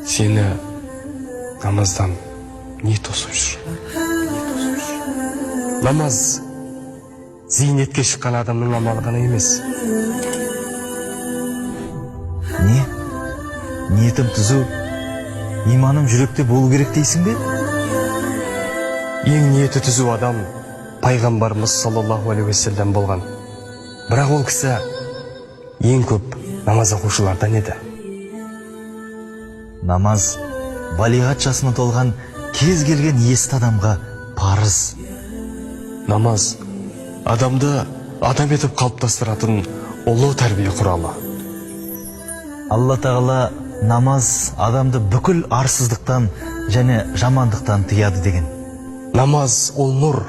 Seni namazdan не тосып жүр? Намаз зейнетке шыққан адамның амалы ғана емес. Не? Ниетім түзу, иманым жүректе болу керек дейсің бе? Ең ниеті түзу адам пайғамбарымыз саллаллаху алейхи уассалам болған. Бірақ ол кісі ең көп намаз оқушылардан еді. Намаз балиғат жасына толған кез келген есті адамға парыз. Намаз адамды адам етіп қалыптастыратын ұлы тәрбие құралы. Алла тағала намаз адамды бүкіл арсыздықтан және жамандықтан тыяды деген. Намаз ол нұр.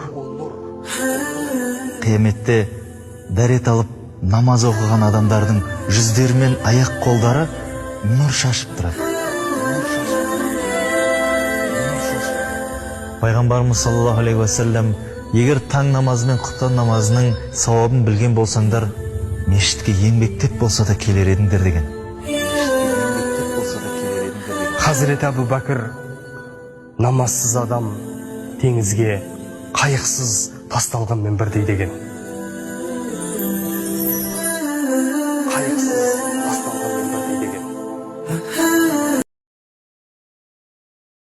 Қияметте дәрет алып намаз оқыған адамдардың жүздері мен аяқ қолдары нұр шашып тұрады. Пайғамбарымыз саллаллаху алейхи уассалам, егер таң намазы мен құптан намазының сауабын білген болсаңдар, мешітке еңбектеп болса да келер едіңдер деген. Хазірет Абу Бәкір намазсыз адам теңізге қайықсыз тасталғанмен бірдей деген.